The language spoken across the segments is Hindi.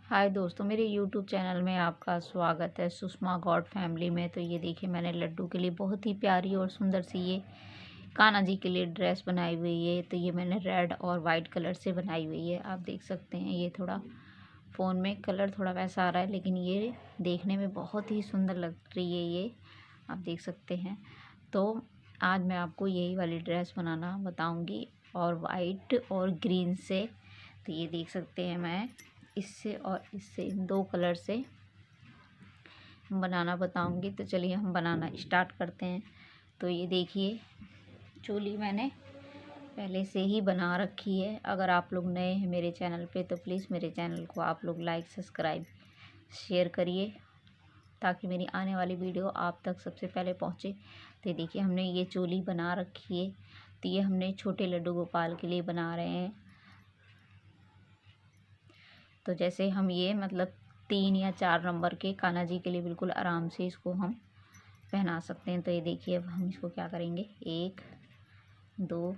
हाय दोस्तों, मेरे यूट्यूब चैनल में आपका स्वागत है सुषमा गॉड फैमिली में। तो ये देखिए, मैंने लड्डू के लिए बहुत ही प्यारी और सुंदर सी ये कान्हा जी के लिए ड्रेस बनाई हुई है। तो ये मैंने रेड और वाइट कलर से बनाई हुई है। आप देख सकते हैं, ये थोड़ा फ़ोन में कलर थोड़ा वैसा आ रहा है, लेकिन ये देखने में बहुत ही सुंदर लग रही है। ये आप देख सकते हैं। तो आज मैं आपको यही वाली ड्रेस बनाना बताऊँगी, और वाइट और ग्रीन से। तो ये देख सकते हैं, मैं इससे और इससे दो कलर से बनाना बताऊंगी। तो चलिए हम बनाना स्टार्ट करते हैं। तो ये देखिए, चोली मैंने पहले से ही बना रखी है। अगर आप लोग नए हैं मेरे चैनल पे तो प्लीज़ मेरे चैनल को आप लोग लाइक, सब्सक्राइब, शेयर करिए, ताकि मेरी आने वाली वीडियो आप तक सबसे पहले पहुँचे। तो देखिए, हमने ये चोली बना रखी है। तो ये हमने छोटे लड्डू गोपाल के लिए बना रहे हैं। तो जैसे हम ये मतलब 3 या 4 नंबर के कान्हा जी के लिए बिल्कुल आराम से इसको हम पहना सकते हैं। तो ये देखिए, अब हम इसको क्या करेंगे, 1 2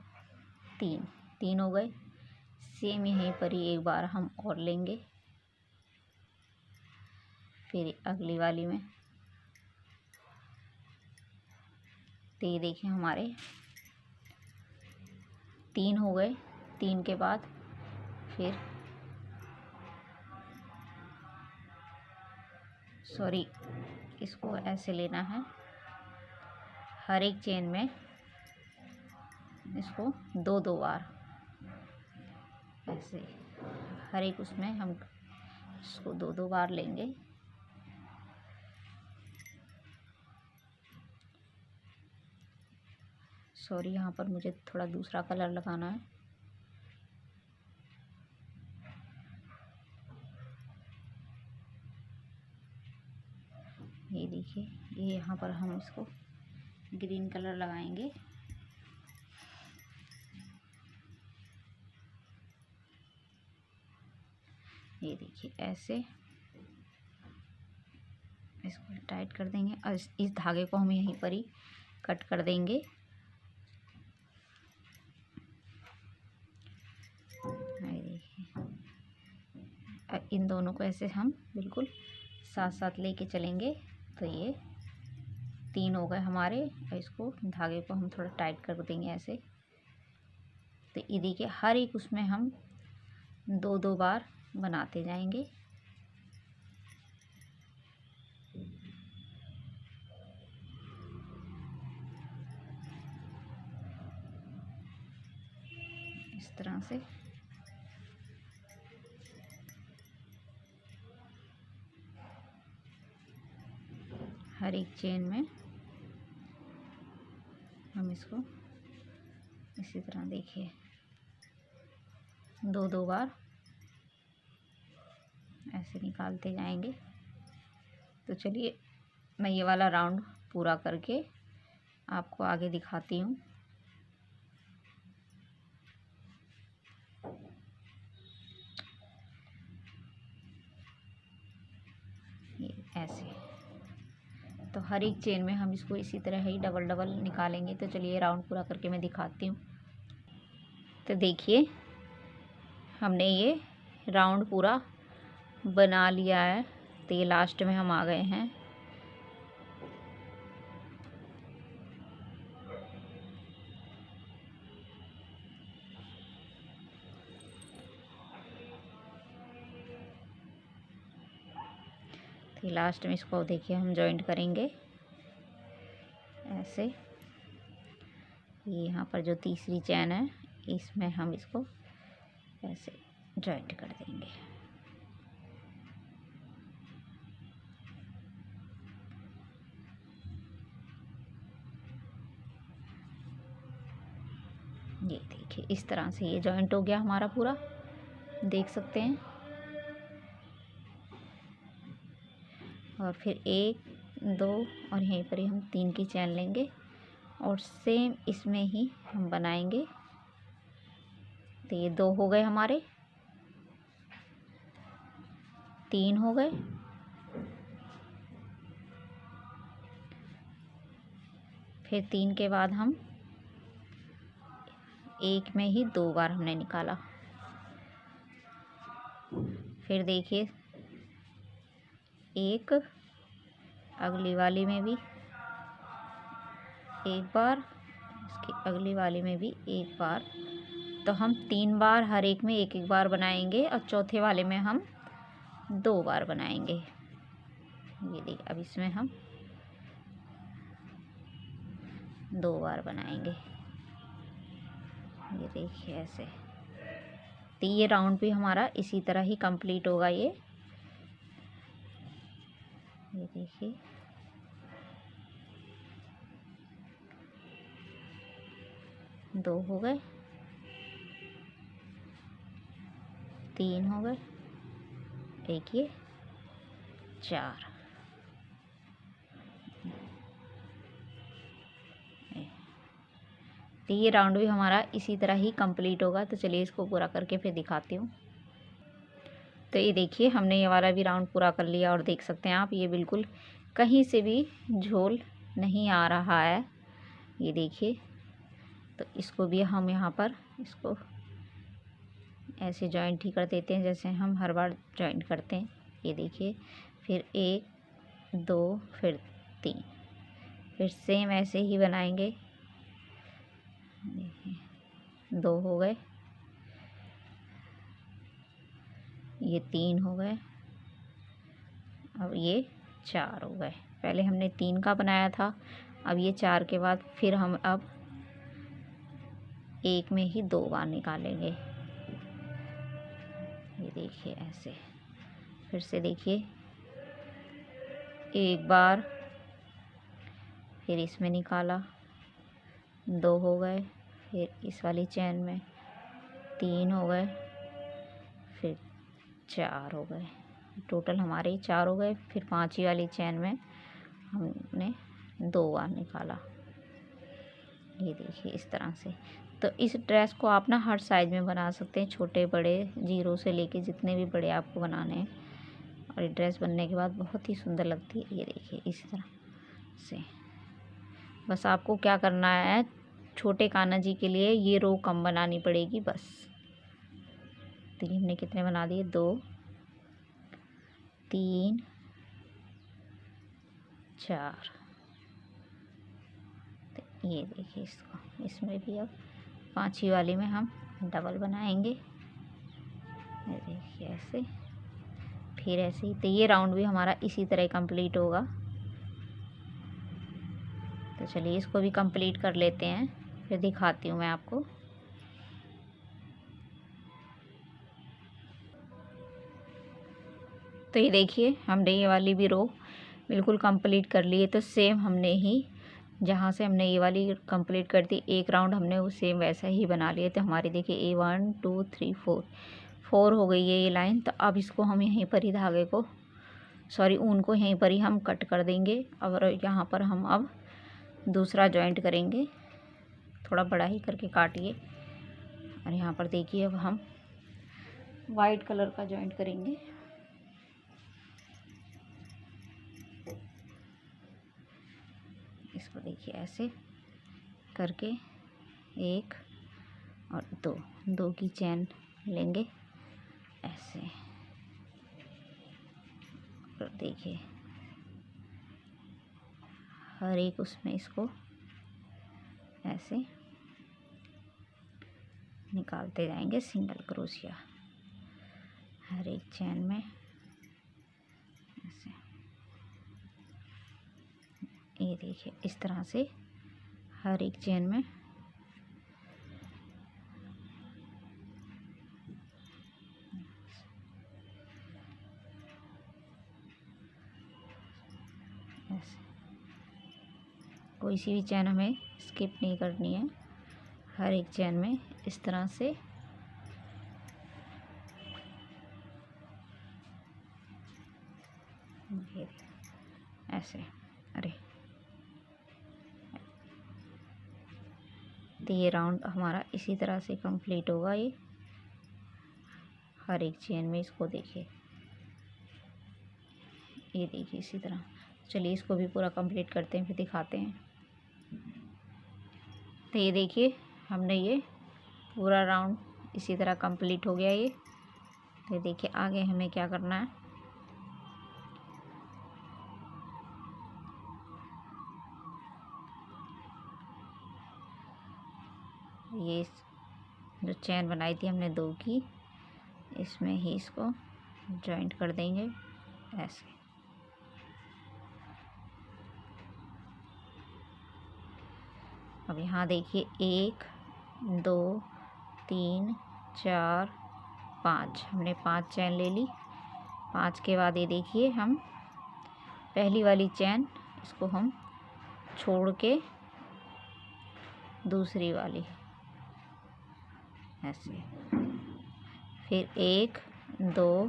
3 3 हो गए। सेम यहीं पर ही एक बार हम और लेंगे, फिर अगली वाली में। तो ये देखिए, हमारे 3 हो गए। 3 के बाद फिर इसको ऐसे लेना है, हर एक चेन में इसको 2-2 बार ऐसे, हर एक उसमें हम इसको 2-2 बार लेंगे। यहाँ पर मुझे थोड़ा दूसरा कलर लगाना है। ये देखिए, ये यहाँ पर हम इसको ग्रीन कलर लगाएंगे। ये देखिए, ऐसे इसको टाइट कर देंगे और इस धागे को हम यहीं पर ही कट कर देंगे। ये देखिए, इन दोनों को ऐसे हम बिल्कुल साथ साथ लेके चलेंगे। तो ये 3 हो गए हमारे, और इसको धागे को हम थोड़ा टाइट कर देंगे ऐसे। तो ये देखिए, हर एक उसमें हम 2-2 बार बनाते जाएंगे। इस तरह से हर एक चेन में हम इसको इसी तरह देखिए 2-2 बार ऐसे निकालते जाएंगे। तो चलिए, मैं ये वाला राउंड पूरा करके आपको आगे दिखाती हूँ। ये ऐसे, तो हर एक चेन में हम इसको इसी तरह ही डबल डबल निकालेंगे। तो चलिए, राउंड पूरा करके मैं दिखाती हूँ। तो देखिए, हमने ये राउंड पूरा बना लिया है। तो ये लास्ट में हम आ गए हैं। तो लास्ट में इसको देखिए हम जॉइंट करेंगे ऐसे। ये यहाँ पर जो तीसरी चैन है, इसमें हम इसको ऐसे जॉइंट कर देंगे। ये देखिए, इस तरह से ये जॉइंट हो गया हमारा पूरा, देख सकते हैं। और फिर 1 2 और यहीं पर ही हम 3 की चैन लेंगे और सेम इसमें ही हम बनाएंगे। तो ये 2 हो गए हमारे, 3 हो गए, फिर 3 के बाद हम एक में ही 2 बार हमने निकाला। फिर देखिए, एक, अगली वाली में भी एक बार, इसकी अगली वाली में भी एक बार। तो हम 3 बार हर एक में एक एक बार बनाएंगे और चौथे वाले में हम 2 बार बनाएंगे। ये देखिए, अब इसमें हम 2 बार बनाएंगे। ये देखिए ऐसे। तो ये राउंड भी हमारा इसी तरह ही कंप्लीट होगा। ये देखिए, दो हो गए, 3 हो गए, एक ये 4। तो ये राउंड भी हमारा इसी तरह ही कंप्लीट होगा। तो चलिए इसको पूरा करके फिर दिखाती हूँ। तो ये देखिए, हमने ये वाला भी राउंड पूरा कर लिया और देख सकते हैं आप, ये बिल्कुल कहीं से भी झोल नहीं आ रहा है। ये देखिए, तो इसको भी हम यहाँ पर इसको ऐसे जॉइंट ही कर देते हैं जैसे हम हर बार जॉइंट करते हैं। ये देखिए, फिर 1, 2, फिर 3, फिर सेम ऐसे ही बनाएंगे। देखिए, 2 हो गए, ये 3 हो गए, अब ये 4 हो गए। पहले हमने 3 का बनाया था, अब ये 4 के बाद फिर हम अब एक में ही 2 बार निकालेंगे। ये देखिए ऐसे, फिर से देखिए, एक बार, फिर इसमें निकाला, 2 हो गए, फिर इस वाली चैन में 3 हो गए, फिर 4 हो गए। टोटल हमारे 4 हो गए। फिर 5वीं वाली चैन में हमने 2 बार निकाला। ये देखिए इस तरह से। तो इस ड्रेस को आप ना हर साइज में बना सकते हैं, छोटे बड़े, 0 से लेके जितने भी बड़े आपको बनाने हैं। और ये ड्रेस बनने के बाद बहुत ही सुंदर लगती है। ये देखिए इस तरह से। बस आपको क्या करना है, छोटे कान्हा जी के लिए ये रो कम बनानी पड़ेगी बस। तो ये हमने कितने बना दिए, 2, 3, 4। तो ये देखिए इसको, इसमें भी अब 5वीं वाली में हम डबल बनाएंगे। ये देखिए ऐसे, फिर ऐसे ही। तो ये राउंड भी हमारा इसी तरह कंप्लीट होगा। तो चलिए इसको भी कंप्लीट कर लेते हैं, फिर दिखाती हूँ मैं आपको। तो ये देखिए, हमने ये वाली भी रो बिल्कुल कंप्लीट कर ली है। तो सेम हमने ही जहाँ से हमने ये वाली कंप्लीट कर दी, एक राउंड हमने वो सेम वैसा ही बना लिया। तो हमारी देखिए 1 2 3 4 हो गई है ये लाइन। तो अब इसको हम यहीं पर ही धागे को, सॉरी ऊन को यहीं पर ही हम कट कर देंगे। और यहाँ पर हम अब दूसरा जॉइंट करेंगे, थोड़ा बड़ा ही करके काटिए। और यहाँ पर देखिए, अब हम वाइट कलर का जॉइंट करेंगे। इसको देखिए ऐसे करके 1 और 2 की चैन लेंगे ऐसे। और देखिए हर एक उसमें इसको ऐसे निकालते जाएंगे सिंगल क्रोशिया हर एक चैन में ऐसे। ये देखिए इस तरह से हर एक चैन में ऐसे। कोई सी भी चैन हमें स्किप नहीं करनी है, हर एक चैन में इस तरह से ऐसे। अरे तो ये राउंड हमारा इसी तरह से कंप्लीट होगा। ये हर एक चेन में इसको देखिए, ये देखिए इसी तरह। चलिए इसको भी पूरा कंप्लीट करते हैं, फिर दिखाते हैं। तो ये देखिए हमने ये पूरा राउंड इसी तरह कंप्लीट हो गया ये। तो देखिए आगे हमें क्या करना है, ये जो चैन बनाई थी हमने 2 की, इसमें ही इसको जॉइंट कर देंगे ऐसे। अब यहाँ देखिए 1 2 3 4 5, हमने 5 चैन ले ली। 5 के बाद ये देखिए हम पहली वाली चैन इसको हम छोड़ के दूसरी वाली ऐसे, फिर 1 2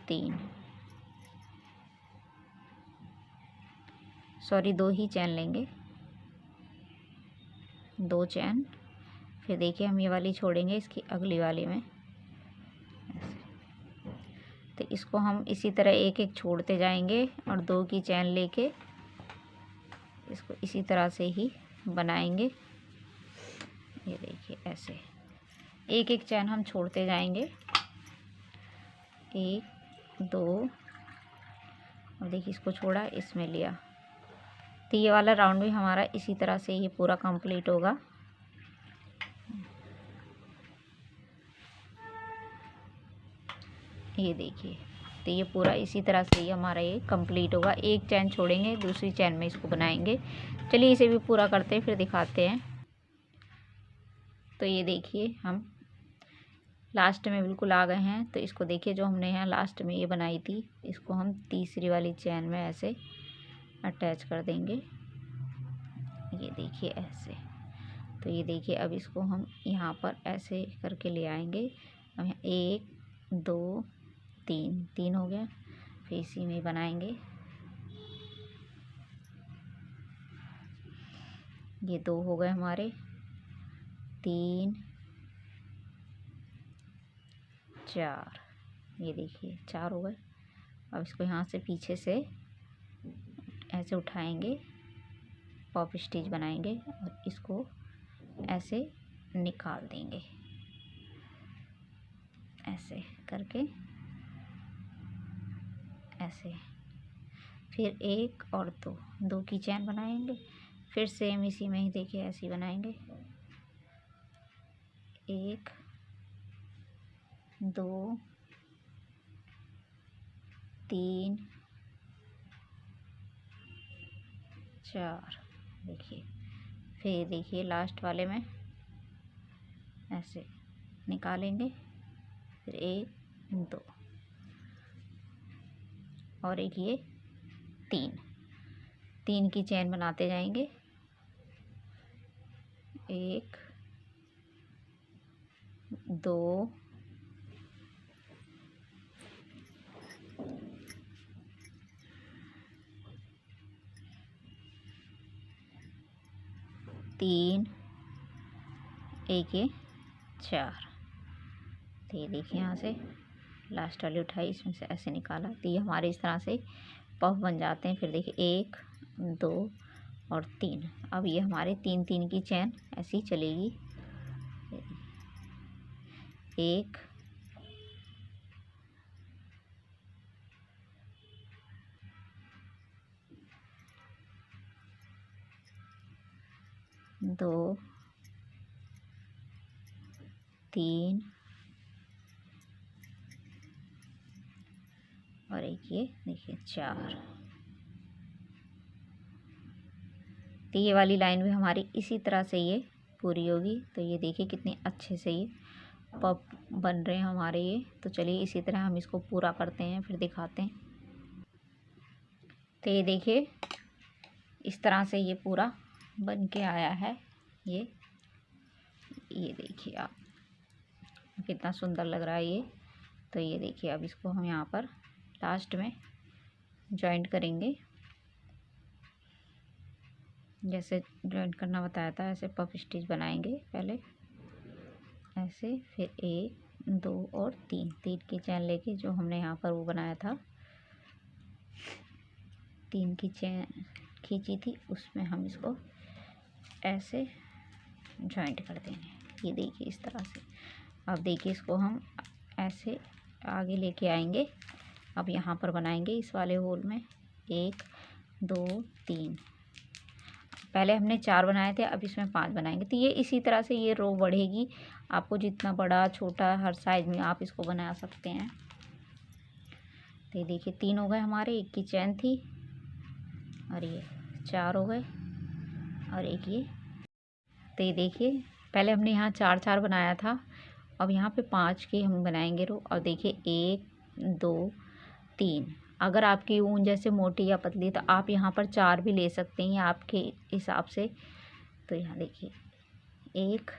3, सॉरी 2 ही चैन लेंगे, 2 चैन। फिर देखिए हम ये वाली छोड़ेंगे इसकी अगली वाली में ऐसे। तो इसको हम इसी तरह एक एक छोड़ते जाएंगे और 2 की चैन लेके इसको इसी तरह से ही बनाएंगे। ये देखिए ऐसे एक एक चैन हम छोड़ते जाएंगे, 1 2, और देखिए इसको छोड़ा, इसमें लिया। तो ये वाला राउंड भी हमारा इसी तरह से ही पूरा कंप्लीट होगा। ये देखिए, तो ये पूरा इसी तरह से ही हमारा ये कंप्लीट होगा। एक चैन छोड़ेंगे, दूसरी चैन में इसको बनाएंगे। चलिए इसे भी पूरा करते हैं, फिर दिखाते हैं। तो ये देखिए हम लास्ट में बिल्कुल आ गए हैं। तो इसको देखिए जो हमने यहाँ लास्ट में ये बनाई थी, इसको हम तीसरी वाली चैन में ऐसे अटैच कर देंगे। ये देखिए ऐसे। तो ये देखिए अब इसको हम यहाँ पर ऐसे करके ले आएंगे। अब 1 2 3, 3 हो गया। फिर इसी में बनाएंगे, ये 2 हो गए हमारे, 3 4, ये देखिए 4 हो गए। अब इसको यहाँ से पीछे से ऐसे उठाएंगे, पॉप स्टिच बनाएंगे और इसको ऐसे निकाल देंगे ऐसे करके ऐसे। फिर 1 और 2 की चैन बनाएंगे। फिर सेम इसी में ही देखिए ऐसे ही बनाएंगे, 1 2 3 4, देखिए। फिर देखिए लास्ट वाले में ऐसे निकालेंगे, फिर 1 2 और एक ये 3 की चैन बनाते जाएंगे, 1 2 3, एक ये 4। तो ये देखिए यहाँ से लास्ट वाली उठाई, इसमें से ऐसे निकाला। तो ये हमारे इस तरह से पफ बन जाते हैं। फिर देखिए 1 2 और 3। अब ये हमारे 3 की चैन ऐसी चलेगी, 1 2 3 और एक ये देखिए 4। तो ये वाली लाइन भी हमारी इसी तरह से ये पूरी होगी। तो ये देखिए कितने अच्छे से ये पफ बन रहे हैं हमारे ये। तो चलिए इसी तरह हम इसको पूरा करते हैं, फिर दिखाते हैं। तो ये देखिए इस तरह से ये पूरा बन के आया है। ये देखिए आप, कितना सुंदर लग रहा है ये। तो ये देखिए अब इसको हम यहाँ पर लास्ट में जॉइंट करेंगे, जैसे जॉइंट करना बताया था ऐसे पफ स्टिच बनाएंगे पहले ऐसे। फिर 1 2 और 3 की चैन लेके जो हमने यहाँ पर वो बनाया था, 3 की चैन खींची थी, उसमें हम इसको ऐसे जॉइंट कर देंगे। ये देखिए इस तरह से। अब देखिए इसको हम ऐसे आगे लेके आएंगे। अब यहाँ पर बनाएंगे इस वाले होल में 1 2 3। पहले हमने 4 बनाए थे, अब इसमें 5 बनाएंगे। तो ये इसी तरह से ये रो बढ़ेगी। आपको जितना बड़ा छोटा हर साइज में आप इसको बना सकते हैं। तो ये देखिए 3 हो गए हमारे, एक की चैन थी और ये 4 हो गए और एक ये। तो ये देखिए पहले हमने यहाँ 4 बनाया था, अब यहाँ पे 5 की हम बनाएंगे रो। और देखिए 1 2 3। अगर आपकी ऊन जैसे मोटी या पतली तो आप यहाँ पर 4 भी ले सकते हैं आपके हिसाब से। तो यहाँ देखिए 1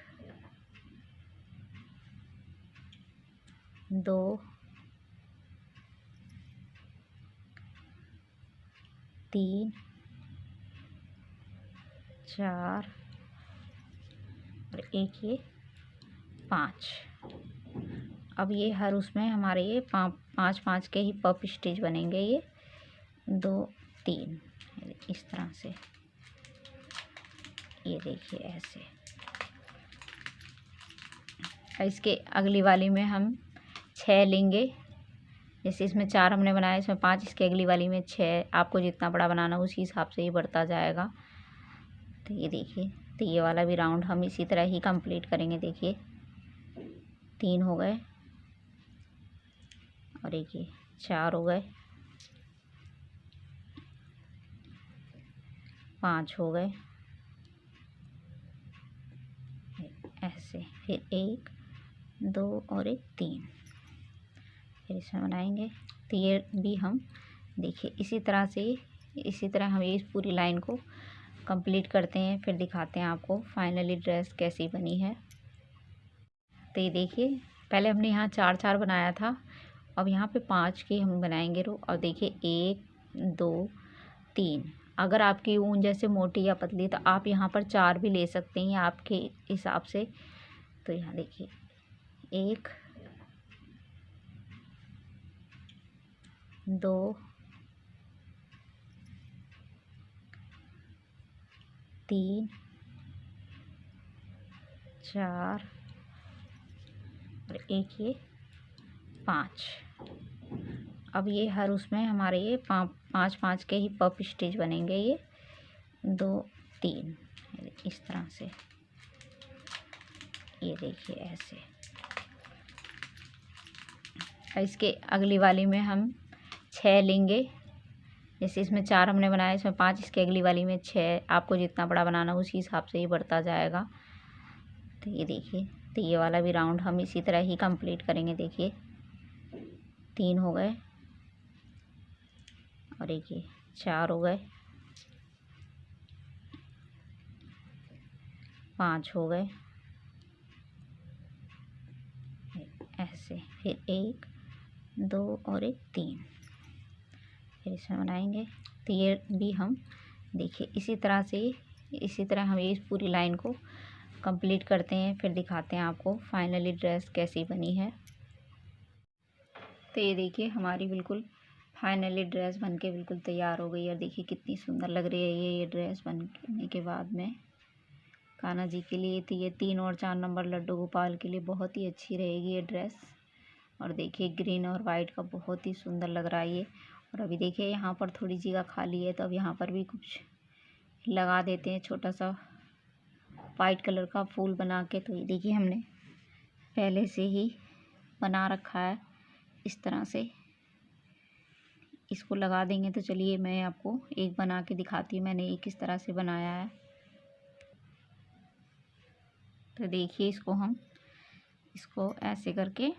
2 3 4 और एक ये 5। अब ये हर उसमें हमारे ये 5 के ही पफ स्टिच बनेंगे। ये 2 3 इस तरह से, ये देखिए ऐसे। इसके अगली वाली में हम 6 लेंगे। जैसे इसमें 4 हमने बनाया, इसमें 5, इसके अगली वाली में 6। आपको जितना बड़ा बनाना उसी हिसाब से ही बढ़ता जाएगा। तो ये देखिए, तो ये वाला भी राउंड हम इसी तरह ही कंप्लीट करेंगे। देखिए 3 हो गए और एक ये 4 हो गए, 5 हो गए ऐसे, फिर 1 2 और एक 3, फिर इसमें बनाएंगे। तो ये भी हम देखिए इसी तरह हम इस पूरी लाइन को कंप्लीट करते हैं, फिर दिखाते हैं आपको फाइनली ड्रेस कैसी बनी है। तो ये देखिए पहले हमने यहाँ 4 बनाया था, अब यहाँ पे 5 की हम बनाएंगे रो। और देखिए 1 2 3। अगर आपकी ऊन जैसे मोटी या पतली तो आप यहाँ पर 4 भी ले सकते हैं आपके हिसाब से। तो यहाँ देखिए 1 2 3 4 और एक ये 5। अब ये हर उसमें हमारे ये 5 के ही पफ स्टिच बनेंगे। ये 2 3 इस तरह से, ये देखिए ऐसे। इसके अगली वाली में हम 6 लेंगे। जैसे इसमें 4 हमने बनाया, इसमें 5, इसके अगली वाली में 6। आपको जितना बड़ा बनाना उसी हिसाब से ही बढ़ता जाएगा। तो ये देखिए, तो ये वाला भी राउंड हम इसी तरह ही कंप्लीट करेंगे। देखिए 3 हो गए और एक ये 4 हो गए, 5 हो गए ऐसे, फिर 1 2 और एक 3, फिर इसमें बनाएंगे। तो ये भी हम देखिए इसी तरह हम इस पूरी लाइन को कंप्लीट करते हैं, फिर दिखाते हैं आपको फाइनली ड्रेस कैसी बनी है। तो ये देखिए हमारी बिल्कुल फाइनली ड्रेस बनके बिल्कुल तैयार हो गई है। देखिए कितनी सुंदर लग रही है ये ड्रेस बनने के बाद में। कान्हा जी के लिए तो ये 3 और 4 नंबर लड्डू गोपाल के लिए बहुत ही अच्छी रहेगी ये ड्रेस। और देखिए ग्रीन और वाइट का बहुत ही सुंदर लग रहा है ये। और अभी देखिए यहाँ पर थोड़ी जगह खाली है, तो अब यहाँ पर भी कुछ लगा देते हैं, छोटा सा वाइट कलर का फूल बना के। तो ये देखिए हमने पहले से ही बना रखा है इस तरह से, इसको लगा देंगे। तो चलिए मैं आपको एक बना के दिखाती हूँ मैंने ये किस तरह से बनाया है। तो देखिए इसको ऐसे करके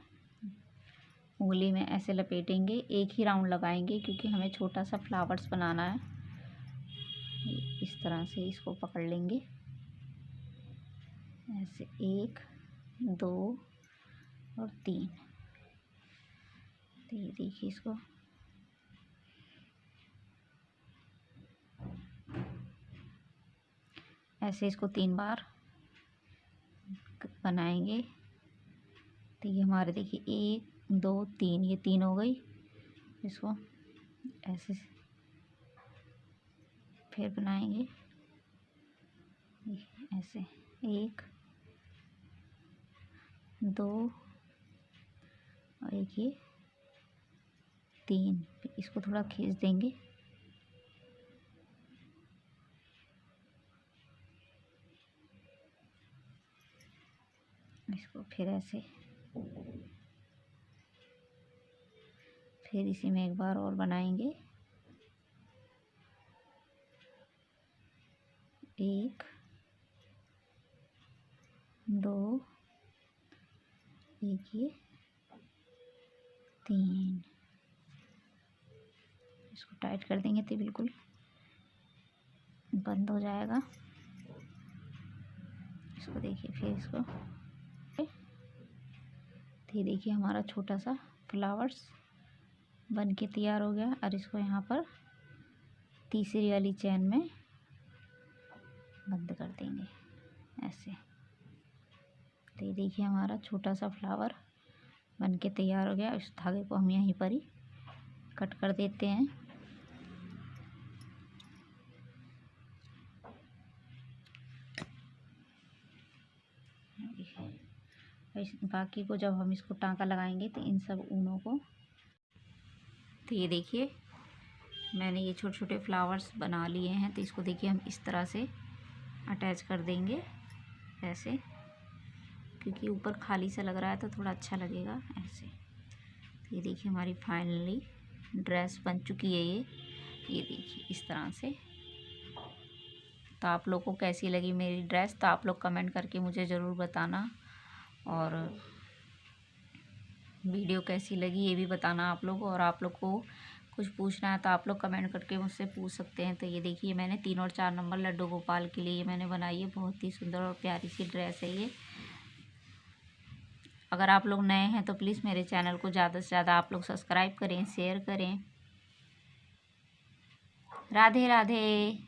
उंगली में ऐसे लपेटेंगे, एक ही राउंड लगाएंगे क्योंकि हमें छोटा सा फ्लावर्स बनाना है। इस तरह से इसको पकड़ लेंगे ऐसे, 1 2 और 3। तो ये देखिए इसको ऐसे, इसको 3 बार बनाएंगे। तो ये हमारे देखिए 1 2 3, ये 3 हो गई। इसको ऐसे फिर बनाएंगे ऐसे, 1 2 और एक ये 3। इसको थोड़ा खींच देंगे इसको फिर ऐसे, फिर इसी में एक बार और बनाएंगे। 1 2, एक ये 3। इसको टाइट कर देंगे तो बिल्कुल बंद हो जाएगा। इसको देखिए, फिर इसको, तो ये देखिए हमारा छोटा सा फ्लावर्स बन के तैयार हो गया। और इसको यहाँ पर तीसरी वाली चैन में बंद कर देंगे ऐसे। तो ये देखिए हमारा छोटा सा फ्लावर बन के तैयार हो गया। इस धागे को हम यहीं पर ही कट कर देते हैं। बाकी को जब हम इसको टांका लगाएंगे तो इन सब ऊनों को, तो ये देखिए मैंने ये छोटे छोटे फ्लावर्स बना लिए हैं। तो इसको देखिए हम इस तरह से अटैच कर देंगे ऐसे, क्योंकि ऊपर खाली सा लग रहा है तो थोड़ा अच्छा लगेगा ऐसे। तो ये देखिए हमारी फाइनली ड्रेस बन चुकी है ये देखिए इस तरह से। तो आप लोग को कैसी लगी मेरी ड्रेस, तो आप लोग कमेंट करके मुझे ज़रूर बताना। और वीडियो कैसी लगी ये भी बताना आप लोग। और आप लोग को कुछ पूछना है तो आप लोग कमेंट करके मुझसे पूछ सकते हैं। तो ये देखिए मैंने 3 और 4 नंबर लड्डू गोपाल के लिए मैंने बनाई है। बहुत ही सुंदर और प्यारी सी ड्रेस है ये। अगर आप लोग नए हैं तो प्लीज़ मेरे चैनल को ज़्यादा से ज़्यादा आप लोग सब्सक्राइब करें, शेयर करें। राधे राधे।